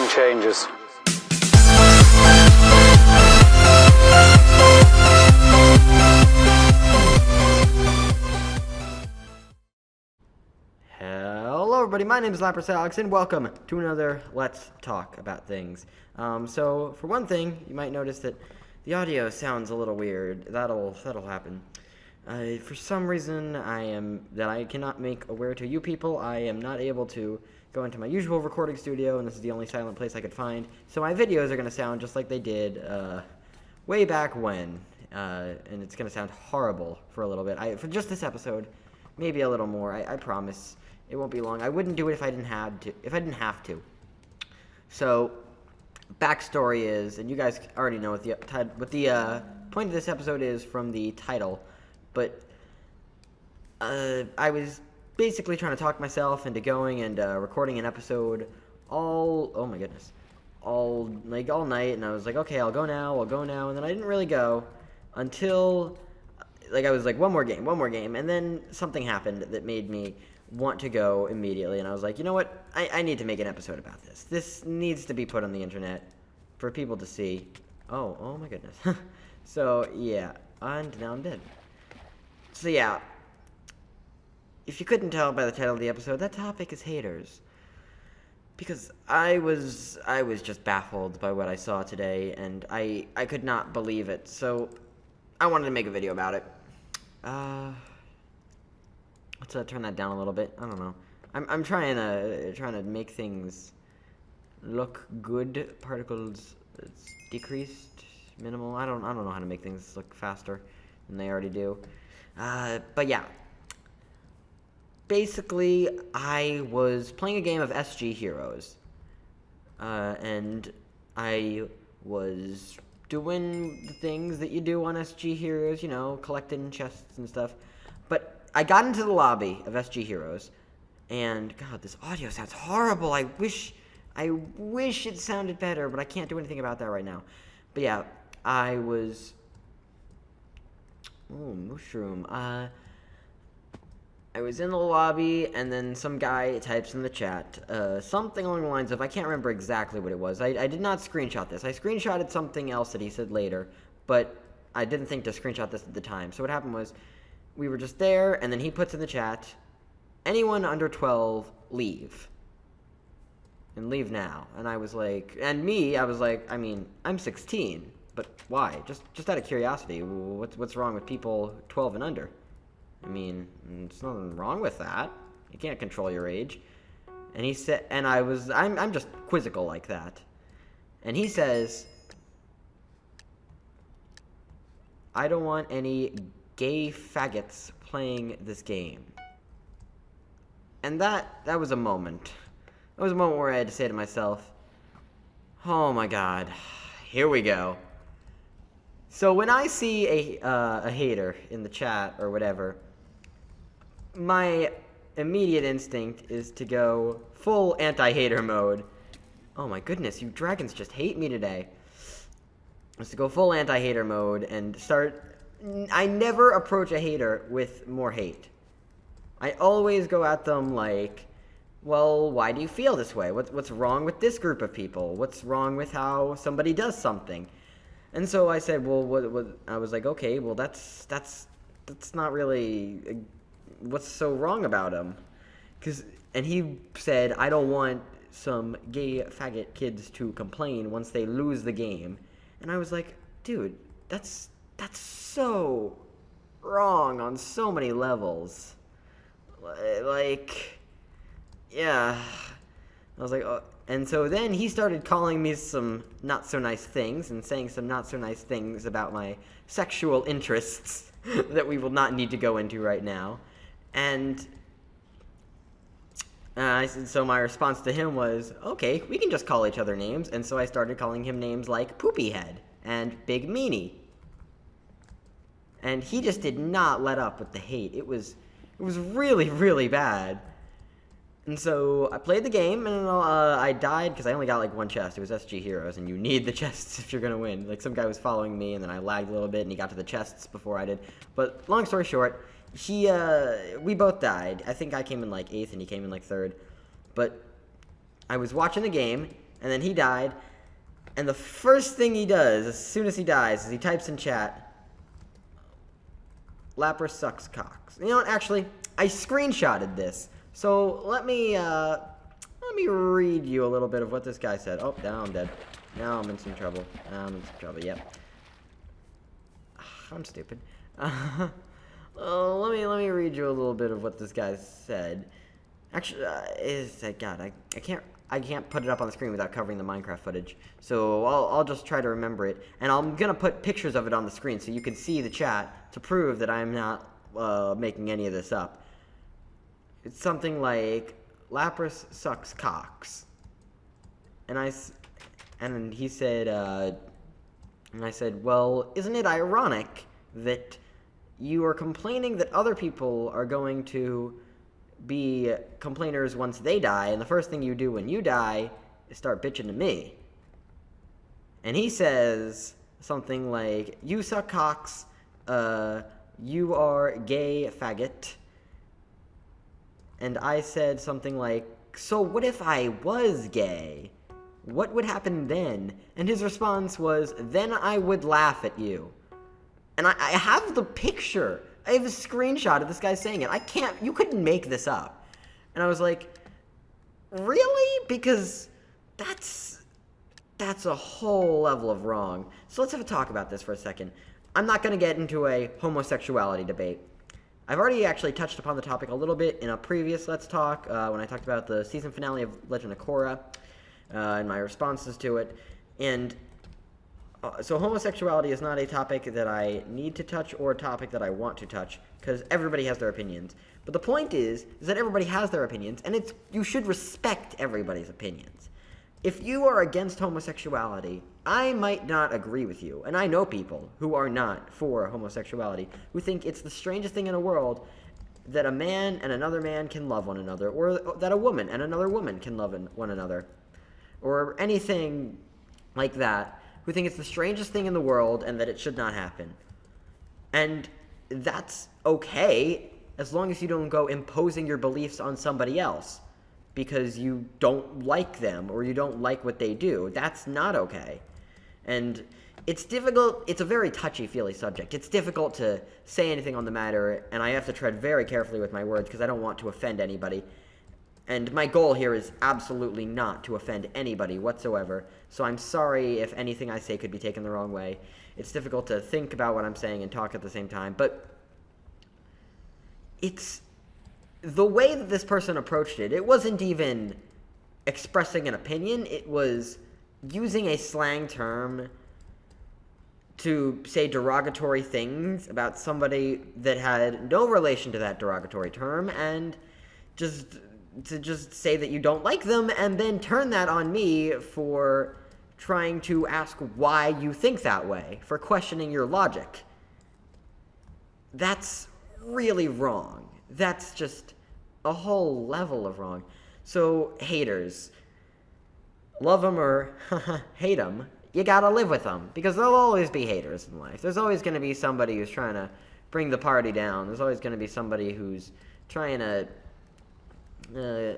Nothing changes. Hello everybody, my name is Laprasalex and welcome to another Let's Talk About Things. So for one thing, you might notice that the audio sounds a little weird. That'll happen. For some reason I cannot make aware to you people, I am not able to go into my usual recording studio, and this is the only silent place I could find. So my videos are going to sound just like they did way back when, and it's going to sound horrible for a little bit. For just this episode, maybe a little more. I promise it won't be long. I wouldn't do it if I didn't have to. So backstory is, and you guys already know what the point of this episode is from the title, but I was basically trying to talk myself into going and recording an episode all night, and I was like, okay, I'll go now, and then I didn't really go until I was like, one more game, and then something happened that made me want to go immediately, and I was like, you know what, I need to make an episode about this. This needs to be put on the internet for people to see. Oh my goodness. So yeah, and now I'm dead. So yeah, if you couldn't tell by the title of the episode, that topic is haters. Because I was just baffled by what I saw today, and I could not believe it. So I wanted to make a video about it. Let's turn that down a little bit. I don't know. I'm trying to make things look good. Particles decreased, minimal. I don't know how to make things look faster than they already do. But yeah. Basically, I was playing a game of SG Heroes, and I was doing the things that you do on SG Heroes, you know, collecting chests and stuff, but I got into the lobby of SG Heroes, and God, this audio sounds horrible. I wish it sounded better, but I can't do anything about that right now. But yeah, I was... Oh, mushroom. I was in the lobby, and then some guy types in the chat something along the lines of, I can't remember exactly what it was. I did not screenshot this. I screenshotted something else that he said later, but I didn't think to screenshot this at the time. So what happened was, we were just there, and then he puts in the chat, anyone under 12, leave. And leave now. And I was like, I mean, I'm 16, but why? Just out of curiosity, what's wrong with people 12 and under? I mean, there's nothing wrong with that. You can't control your age. And he said, and I'm just quizzical like that. And he says, I don't want any gay faggots playing this game. And that was a moment. That was a moment where I had to say to myself, oh my God, here we go. So when I see a hater in the chat or whatever, my immediate instinct is to go full anti-hater mode. Oh my goodness, you dragons just hate me today. Is to go full anti-hater mode and start... I never approach a hater with more hate. I always go at them like, well, why do you feel this way? What's wrong with this group of people? What's wrong with how somebody does something? And so I said, well, what I was like, okay, well, that's not really... What's so wrong about him? And he said, I don't want some gay faggot kids to complain once they lose the game. And I was like, dude, that's so wrong on so many levels. Like, yeah. I was like, oh. And so then he started calling me some not so nice things and saying some not so nice things about my sexual interests that we will not need to go into right now. And so my response to him was, okay, we can just call each other names. And so I started calling him names like Poopy Head and Big Meanie. And he just did not let up with the hate. It was really, really bad. And so I played the game, and I died because I only got like one chest. It was SG Heroes, and you need the chests if you're going to win. Like, some guy was following me, and then I lagged a little bit, and he got to the chests before I did. But long story short, we both died. I think I came in like 8th, and he came in like 3rd. But I was watching the game, And then he died. And the first thing he does, as soon as he dies, is he types in chat, Lapras sucks cocks. You know what, actually, I screenshotted this. So let me read you a little bit of what this guy said. Oh, now I'm dead. Now I'm in some trouble. Yep. I'm stupid. Let me read you a little bit of what this guy said. Actually, God, I can't put it up on the screen without covering the Minecraft footage. So I'll just try to remember it, and I'm gonna put pictures of it on the screen so you can see the chat to prove that I'm not making any of this up. It's something like Lapras sucks cocks, and he said, and I said, well, isn't it ironic that you are complaining that other people are going to be complainers once they die, and the first thing you do when you die is start bitching to me? And he says something like, you suck cocks, you are gay faggot. And I said something like, so what if I was gay? What would happen then? And his response was, then I would laugh at you. And I have the picture. I have a screenshot of this guy saying it. You couldn't make this up. And I was like, really? Because that's a whole level of wrong. So let's have a talk about this for a second. I'm not going to get into a homosexuality debate. I've already actually touched upon the topic a little bit in a previous Let's Talk, when I talked about the season finale of Legend of Korra, and my responses to it. And so homosexuality is not a topic that I need to touch or a topic that I want to touch, because everybody has their opinions. But the point is that everybody has their opinions, and you should respect everybody's opinions. If you are against homosexuality, I might not agree with you, and I know people who are not for homosexuality, who think it's the strangest thing in the world that a man and another man can love one another, or that a woman and another woman can love one another, or anything like that, who think it's the strangest thing in the world and that it should not happen. And that's okay, as long as you don't go imposing your beliefs on somebody else because you don't like them or you don't like what they do. That's not okay. And it's difficult. It's a very touchy-feely subject. It's difficult to say anything on the matter, and I have to tread very carefully with my words because I don't want to offend anybody. And my goal here is absolutely not to offend anybody whatsoever, so I'm sorry if anything I say could be taken the wrong way. It's difficult to think about what I'm saying and talk at the same time, but it's the way that this person approached it. It wasn't even expressing an opinion. It was using a slang term to say derogatory things about somebody that had no relation to that derogatory term, and just say that you don't like them, and then turn that on me for trying to ask why you think that way, for questioning your logic. That's really wrong. That's just a whole level of wrong. So, haters, love them or hate them, you gotta live with them, because there'll always be haters in life. There's always gonna be somebody who's trying to bring the party down. There's always gonna be somebody who's trying to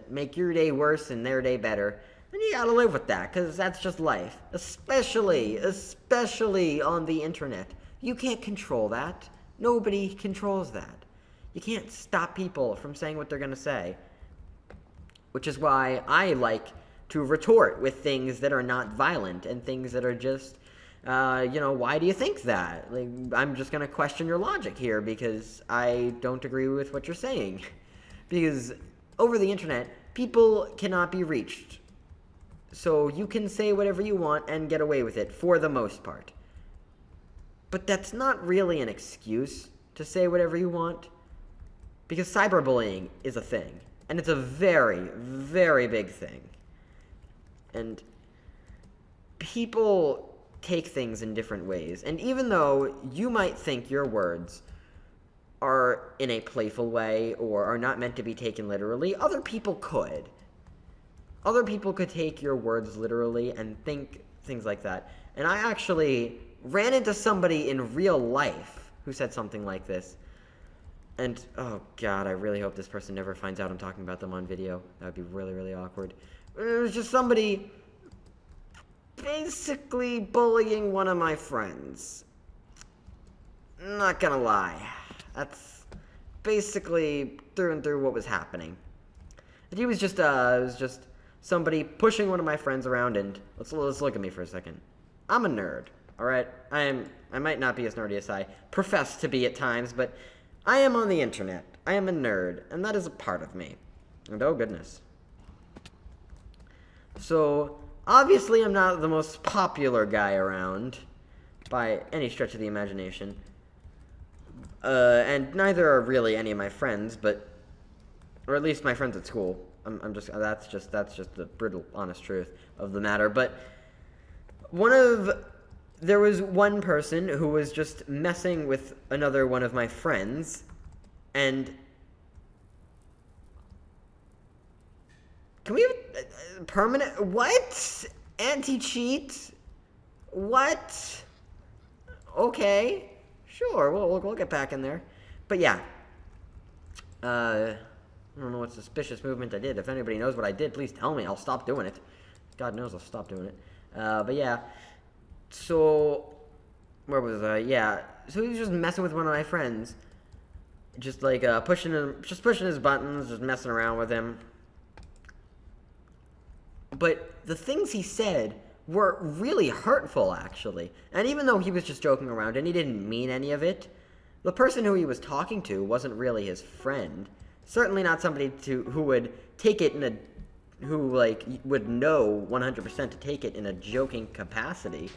make your day worse and their day better. And you gotta live with that, because that's just life. Especially on the internet. You can't control that. Nobody controls that. You can't stop people from saying what they're gonna say. Which is why I like to retort with things that are not violent and things that are just, why do you think that? Like, I'm just gonna question your logic here because I don't agree with what you're saying. Because over the internet, people cannot be reached. So you can say whatever you want and get away with it, for the most part. But that's not really an excuse to say whatever you want. Because cyberbullying is a thing. And it's a very, very big thing. And people take things in different ways. And even though you might think your words are in a playful way or are not meant to be taken literally, other people could. Other people could take your words literally and think things like that. And I actually ran into somebody in real life who said something like this. And, oh god, I really hope this person never finds out I'm talking about them on video. That would be really, really awkward. It was just somebody basically bullying one of my friends. Not gonna lie. That's basically through and through what was happening. It was just somebody pushing one of my friends around, and let's look at me for a second. I'm a nerd, alright? I might not be as nerdy as I profess to be at times, but I am on the internet. I am a nerd, and that is a part of me. And oh goodness. So, obviously I'm not the most popular guy around, by any stretch of the imagination. And neither are really any of my friends, or at least my friends at school. That's just the brutal, honest truth of the matter. But there was one person who was just messing with another one of my friends, and can we have permanent, what? Anti-cheat? What? Okay. Sure, we'll get back in there. But yeah. I don't know what suspicious movement I did. If anybody knows what I did, please tell me. I'll stop doing it. God knows I'll stop doing it. But yeah. So, where was I? Yeah. So he was just messing with one of my friends. Just like pushing his buttons, just messing around with him. But the things he said were really hurtful, actually. And even though he was just joking around and he didn't mean any of it, the person who he was talking to wasn't really his friend. Certainly not somebody who would take it would know 100% to take it in a joking capacity.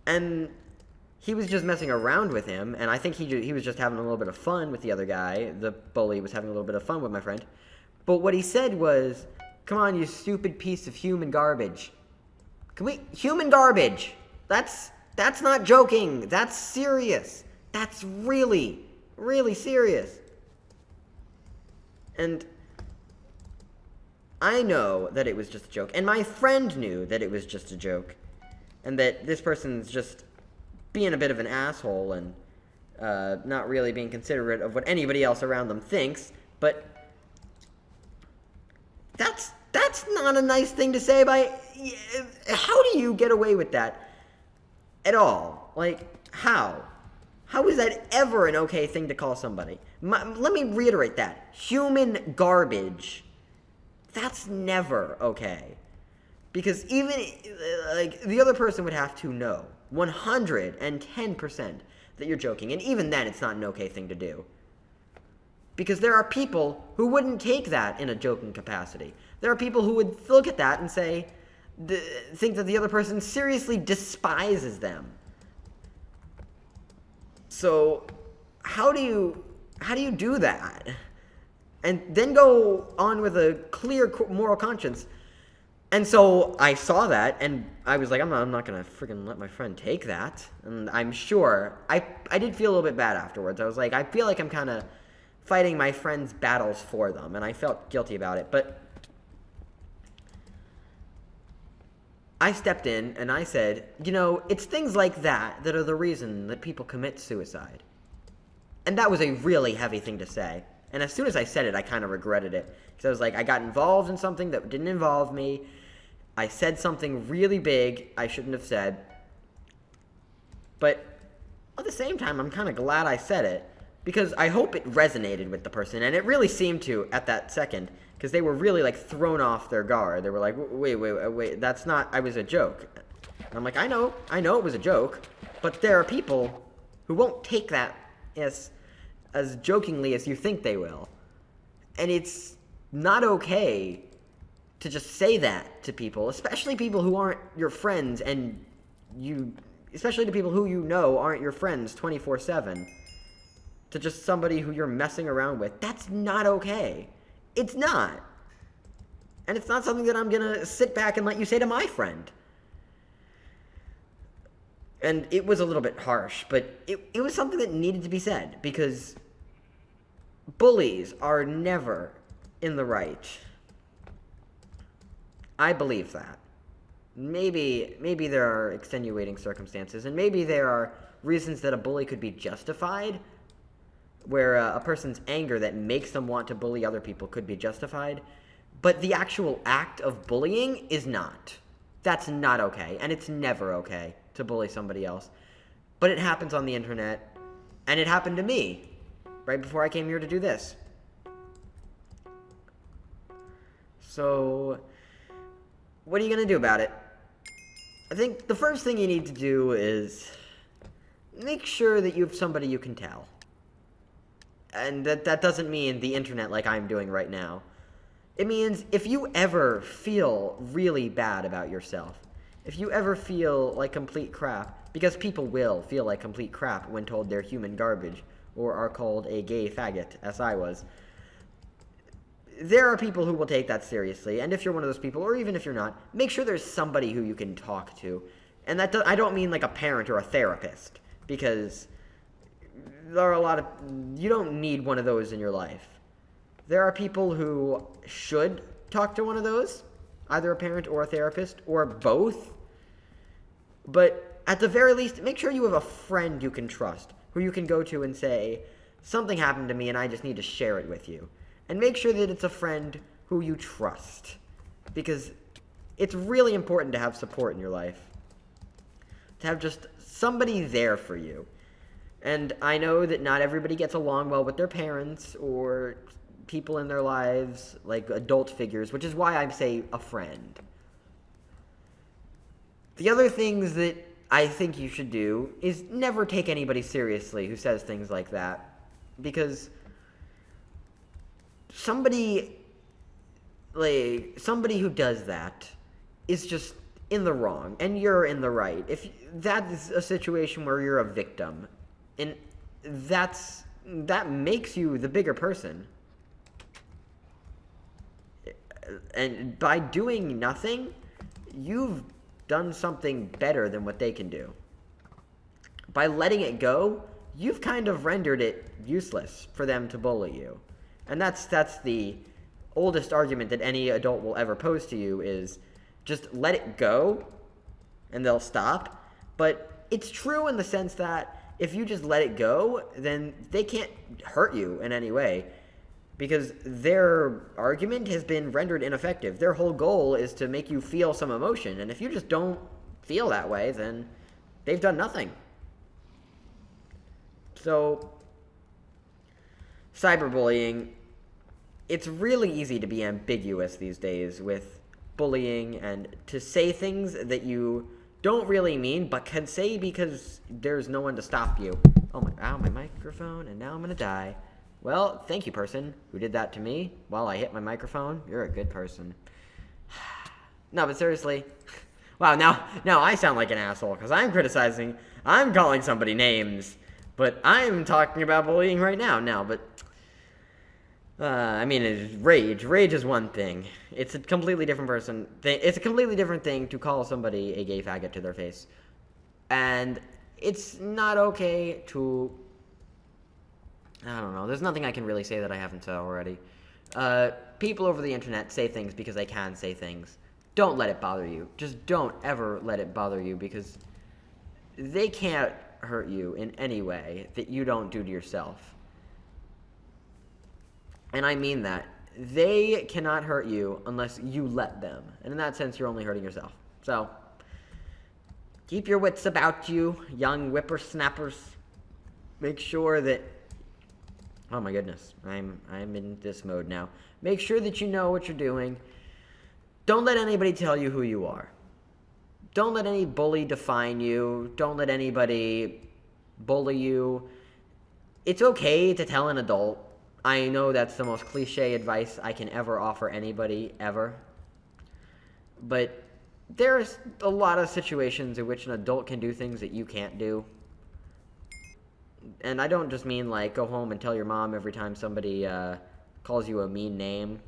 And he was just messing around with him, and I think he was just having a little bit of fun with the other guy. The bully was having a little bit of fun with my friend. But what he said was, "Come on, you stupid piece of human garbage." Human garbage! That's not joking. That's serious. That's really, really serious. And I know that it was just a joke. And my friend knew that it was just a joke. And that this person's just being a bit of an asshole and not really being considerate of what anybody else around them thinks. But that's not a nice thing to say how do you get away with that at all? Like, how? How is that ever an okay thing to call somebody? Let me reiterate that. Human garbage. That's never okay. Because even, the other person would have to know 110% that you're joking. And even then, it's not an okay thing to do. Because there are people who wouldn't take that in a joking capacity. There are people who would look at that and think that the other person seriously despises them. So, how do you do that? And then go on with a clear moral conscience. And so I saw that, and I was like, I'm not gonna freaking let my friend take that. And I'm sure I did feel a little bit bad afterwards. I was like, I feel like I'm kind of fighting my friends' battles for them, and I felt guilty about it. But I stepped in and I said, it's things like that are the reason that people commit suicide. And that was a really heavy thing to say. And as soon as I said it, I kind of regretted it. Because I was like, I got involved in something that didn't involve me. I said something really big I shouldn't have said. But at the same time, I'm kind of glad I said it. Because I hope it resonated with the person. And it really seemed to at that second. Because they were really, thrown off their guard. They were like, wait, that's not, I was a joke. And I'm like, I know it was a joke. But there are people who won't take that as jokingly as you think they will. And it's not okay to just say that to people, especially people who aren't your friends, and especially to people who aren't your friends 24/7. To just somebody who you're messing around with. That's not okay. It's not. And it's not something that I'm gonna sit back and let you say to my friend. And it was a little bit harsh, but it was something that needed to be said, because bullies are never in the right. I believe that. Maybe there are extenuating circumstances, and maybe there are reasons that a bully could be justified, where a person's anger that makes them want to bully other people could be justified, but the actual act of bullying is not. That's not okay, and it's never okay to bully somebody else. But it happens on the internet, and it happened to me right before I came here to do this. So, what are you going to do about it? I think the first thing you need to do is make sure that you have somebody you can tell. And that doesn't mean the internet like I'm doing right now. It means if you ever feel really bad about yourself, if you ever feel like complete crap, because people will feel like complete crap when told they're human garbage, or are called a gay faggot, as I was, there are people who will take that seriously, and if you're one of those people, or even if you're not, make sure there's somebody who you can talk to. And I don't mean like a parent or a therapist, because there are you don't need one of those in your life. There are people who should talk to one of those, either a parent or a therapist, or both. But at the very least, make sure you have a friend you can trust, who you can go to and say, something happened to me and I just need to share it with you. And make sure that it's a friend who you trust, because it's really important to have support in your life. To have just somebody there for you. And I know that not everybody gets along well with their parents or people in their lives, like adult figures, which is why I say a friend. The other things that I think you should do is never take anybody seriously who says things like that. Because somebody who does that is just in the wrong, and you're in the right. If that is a situation where you're a victim, and that makes you the bigger person. And by doing nothing, you've done something better than what they can do. By letting it go, you've kind of rendered it useless for them to bully you. And that's the oldest argument that any adult will ever pose to you is just let it go and they'll stop. But it's true in the sense that if you just let it go, then they can't hurt you in any way, because their argument has been rendered ineffective. Their whole goal is to make you feel some emotion, and if you just don't feel that way, then they've done nothing. So, cyberbullying, it's really easy to be ambiguous these days with bullying and to say things that you don't really mean, but can say because there's no one to stop you. Ow, my microphone, and now I'm gonna die. Well, thank you, person who did that to me while I hit my microphone. You're a good person. No, but seriously. Wow, now I sound like an asshole, because I'm calling somebody names, but I'm talking about bullying right now. But, I mean, it's rage. Rage is one thing. It's a completely different It's a completely different thing to call somebody a gay faggot to their face. And it's not okay to... I don't know. There's nothing I can really say that I haven't said already. People over the internet say things because they can say things. Don't let it bother you. Just don't ever let it bother you, because they can't hurt you in any way that you don't do to yourself. And I mean that. They cannot hurt you unless you let them. And in that sense, you're only hurting yourself. So, keep your wits about you, young whippersnappers. Make sure that... Oh my goodness, I'm in this mode now. Make sure that you know what you're doing. Don't let anybody tell you who you are. Don't let any bully define you. Don't let anybody bully you. It's okay to tell an adult. I know that's the most cliche advice I can ever offer anybody, ever. But there's a lot of situations in which an adult can do things that you can't do. And I don't just mean, like, go home and tell your mom every time somebody calls you a mean name.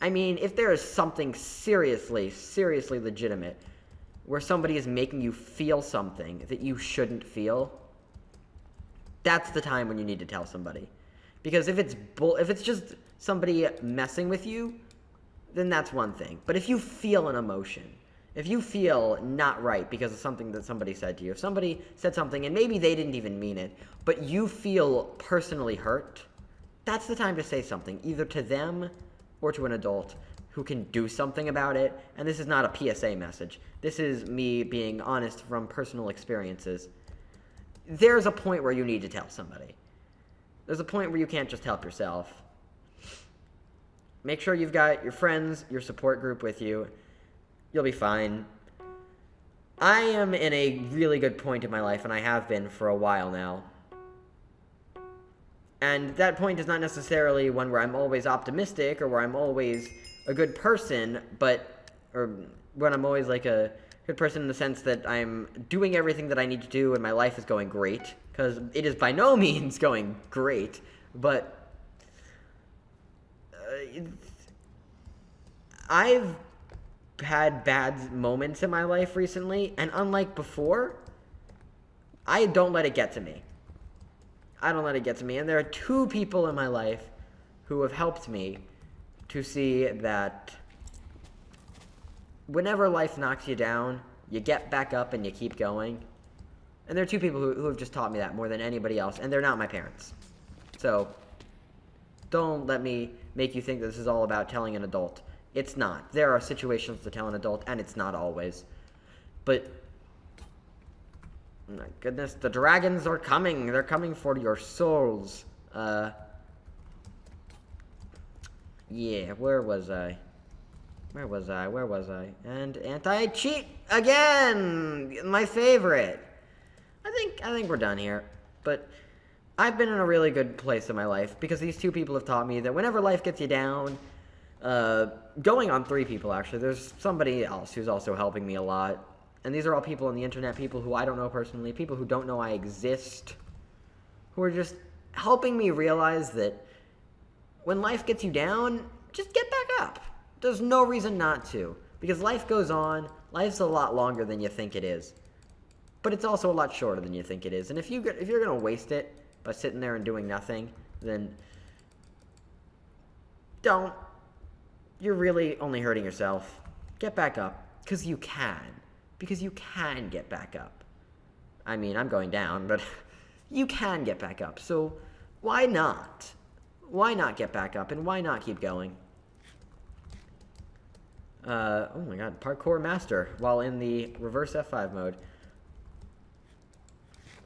I mean, if there is something seriously legitimate where somebody is making you feel something that you shouldn't feel, that's the time when you need to tell somebody. Because if it's just somebody messing with you, then that's one thing. But if you feel an emotion, if you feel not right because of something that somebody said to you, if somebody said something and maybe they didn't even mean it, but you feel personally hurt, that's the time to say something, either to them or to an adult who can do something about it. And this is not a PSA message. This is me being honest from personal experiences. There's a point where you need to tell somebody. There's a point where you can't just help yourself. Make sure you've got your friends, your support group with you. You'll be fine. I am in a really good point in my life, and I have been for a while now. And that point is not necessarily one where I'm always optimistic or where I'm always a good person, or when I'm always like a good person in the sense that I'm doing everything that I need to do and my life is going great, because it is by no means going great, but I've had bad moments in my life recently, and unlike before, I don't let it get to me. I don't let it get to me, and there are two people in my life who have helped me to see that whenever life knocks you down, you get back up and you keep going. And there are two people who have just taught me that more than anybody else, and they're not my parents. So, don't let me make you think this is all about telling an adult. It's not. There are situations to tell an adult, and it's not always. But, my goodness, the dragons are coming. They're coming for your souls. Yeah, where was I? And anti-cheat again! My favorite. I think we're done here. But I've been in a really good place in my life because these two people have taught me that whenever life gets you down, going on three people actually, there's somebody else who's also helping me a lot. And these are all people on the internet, people who I don't know personally, people who don't know I exist, who are just helping me realize that when life gets you down, just get back up. There's no reason not to, because life goes on. Life's a lot longer than you think it is, but it's also a lot shorter than you think it is. And if you're gonna waste it by sitting there and doing nothing, then don't. You're really only hurting yourself. Get back up, because you can. Because you can get back up. I mean, I'm going down, but you can get back up. So why not? Why not get back up, and why not keep going? Oh my god, parkour master, while in the reverse F5 mode.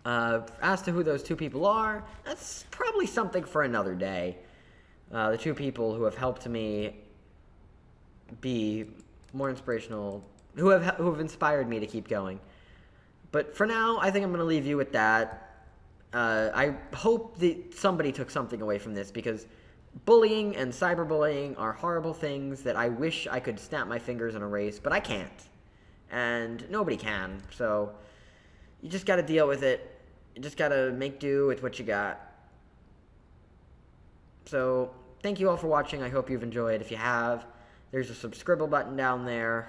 As to who those two people are, that's probably something for another day. The two people who have helped me be more inspirational, who have inspired me to keep going. But for now, I think I'm going to leave you with that. I hope that somebody took something away from this, because bullying and cyberbullying are horrible things that I wish I could snap my fingers and erase, but I can't. And nobody can, so you just gotta deal with it. You just gotta make do with what you got. So, thank you all for watching. I hope you've enjoyed. If you have, there's a Subscribble button down there,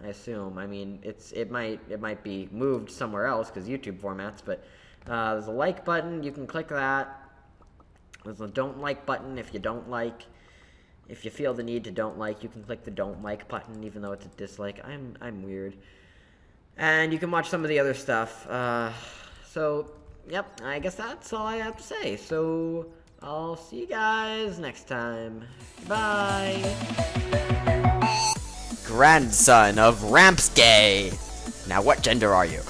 I assume. I mean, it might be moved somewhere else, because YouTube formats, but there's a like button. You can click that. There's a don't like button if you don't like. If you feel the need to don't like, you can click the don't like button, even though it's a dislike. I'm weird. And you can watch some of the other stuff. So, yep, I guess that's all I have to say. So, I'll see you guys next time. Bye! Grandson of Rampsgay. Now, what gender are you?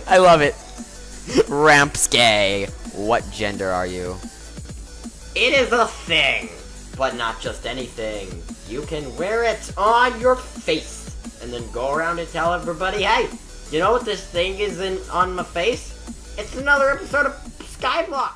I love it. Rampsgay. What gender are you? It is a thing, but not just anything. You can wear it on your face, and then go around and tell everybody, hey, you know what this thing is on my face? It's another episode of Skyblock.